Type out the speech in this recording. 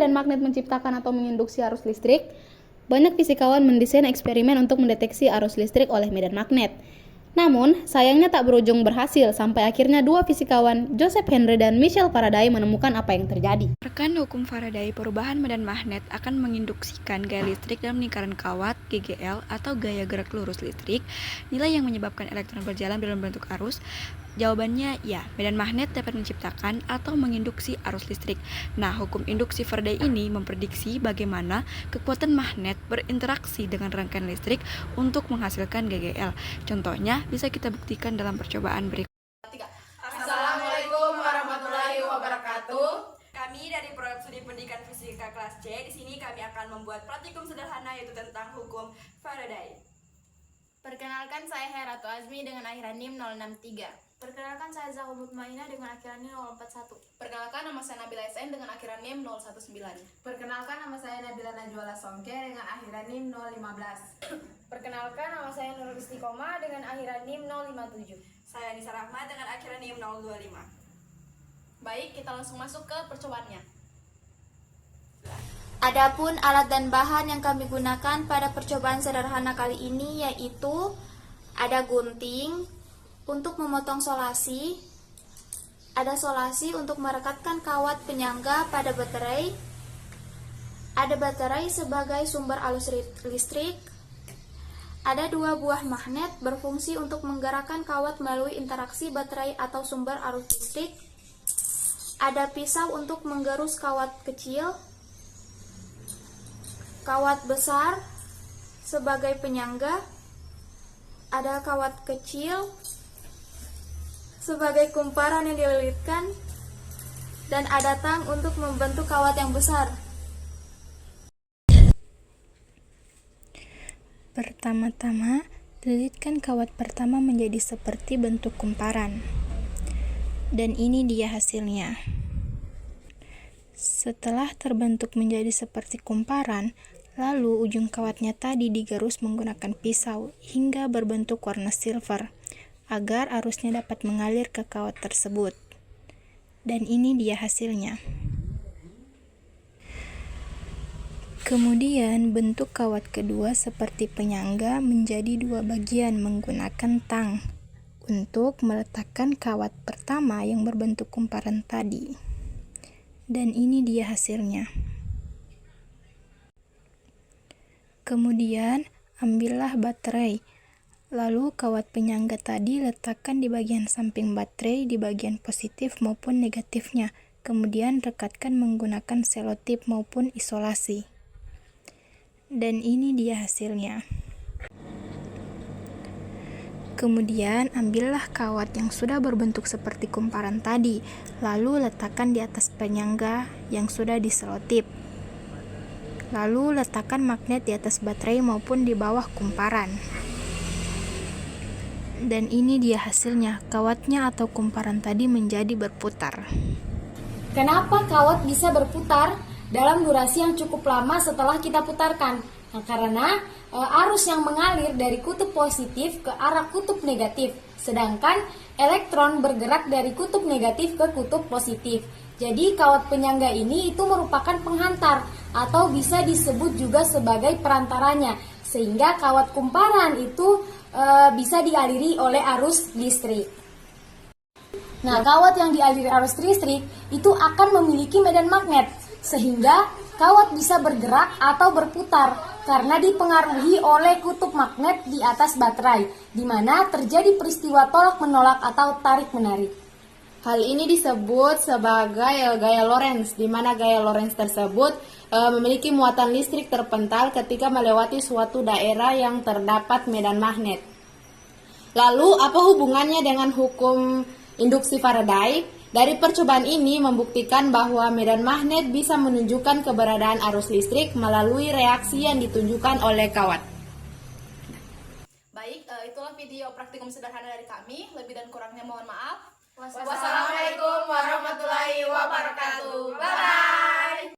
medan magnet menciptakan atau menginduksi arus listrik, banyak fisikawan mendesain eksperimen untuk mendeteksi arus listrik oleh medan magnet. Namun, sayangnya tak berujung berhasil sampai akhirnya dua fisikawan, Joseph Henry dan Michel Faraday, menemukan apa yang terjadi. Berdasarkan hukum Faraday, perubahan medan magnet akan menginduksikan gaya listrik dalam lingkaran kawat (GGL) atau gaya gerak lurus listrik. Nilai yang menyebabkan elektron berjalan dalam bentuk arus. Jawabannya ya, medan magnet dapat menciptakan atau menginduksi arus listrik. Nah, hukum induksi Faraday ini memprediksi bagaimana kekuatan magnet berinteraksi dengan rangkaian listrik untuk menghasilkan GGL. Contohnya bisa kita buktikan dalam percobaan berikut. Assalamualaikum warahmatullahi wabarakatuh. Kami dari Proyek Studi Pendidikan Fisika kelas C. Di sini kami akan membuat praktikum sederhana yaitu tentang hukum Faraday. Perkenalkan, saya Heratu Azmi dengan akhiran NIM 063. Perkenalkan, saya Zahul Mutmainah dengan akhiran NIM 041. Perkenalkan, nama saya Nabila SN dengan akhiran NIM 019. Perkenalkan, nama saya Nabila Najwa Songke dengan akhiran NIM 015. Perkenalkan, nama saya Nurul Istiqomah dengan akhiran NIM 057. Saya Nisa Rahma dengan akhiran NIM 025. Baik, kita langsung masuk ke percobaannya. Adapun alat dan bahan yang kami gunakan pada percobaan sederhana kali ini yaitu ada gunting untuk memotong solasi, ada solasi untuk merekatkan kawat penyangga pada baterai, ada baterai sebagai sumber arus listrik, ada dua buah magnet berfungsi untuk menggerakkan kawat melalui interaksi baterai atau sumber arus listrik, ada pisau untuk menggerus kawat kecil, kawat besar sebagai penyangga, ada kawat kecil sebagai kumparan yang dililitkan, dan ada tang untuk membentuk kawat yang besar. Pertama-tama, lilitkan kawat pertama menjadi seperti bentuk kumparan. Dan ini dia hasilnya. Setelah terbentuk menjadi seperti kumparan, lalu ujung kawatnya tadi digerus menggunakan pisau hingga berbentuk warna silver, agar arusnya dapat mengalir ke kawat tersebut. Dan ini dia hasilnya. Kemudian bentuk kawat kedua seperti penyangga menjadi dua bagian menggunakan tang untuk meletakkan kawat pertama yang berbentuk kumparan tadi. Dan ini dia hasilnya. Kemudian ambillah baterai. Lalu kawat penyangga tadi letakkan di bagian samping baterai di bagian positif maupun negatifnya. Kemudian rekatkan menggunakan selotip maupun isolasi. Dan ini dia hasilnya. Kemudian ambillah kawat yang sudah berbentuk seperti kumparan tadi, lalu letakkan di atas penyangga yang sudah diselotip. Lalu letakkan magnet di atas baterai maupun di bawah kumparan. Dan ini dia hasilnya, kawatnya atau kumparan tadi menjadi berputar. Kenapa kawat bisa berputar dalam durasi yang cukup lama setelah kita putarkan? Nah, karena arus yang mengalir dari kutub positif ke arah kutub negatif, sedangkan elektron bergerak dari kutub negatif ke kutub positif. Jadi kawat penyangga ini itu merupakan penghantar atau bisa disebut juga sebagai perantaranya, sehingga kawat kumparan itu bisa dialiri oleh arus listrik. Nah, kawat yang dialiri arus listrik itu akan memiliki medan magnet, sehingga kawat bisa bergerak atau berputar karena dipengaruhi oleh kutub magnet di atas baterai, di mana terjadi peristiwa tolak-menolak atau tarik-menarik. Hal ini disebut sebagai gaya Lorentz, di mana gaya Lorentz tersebut memiliki muatan listrik terpental ketika melewati suatu daerah yang terdapat medan magnet. Lalu, apa hubungannya dengan hukum induksi Faraday? Dari percobaan ini membuktikan bahwa medan magnet bisa menunjukkan keberadaan arus listrik melalui reaksi yang ditunjukkan oleh kawat. Baik, itulah video praktikum sederhana dari kami. Lebih dan kurangnya mohon maaf. Wassalamualaikum warahmatullahi wabarakatuh. Bye-bye.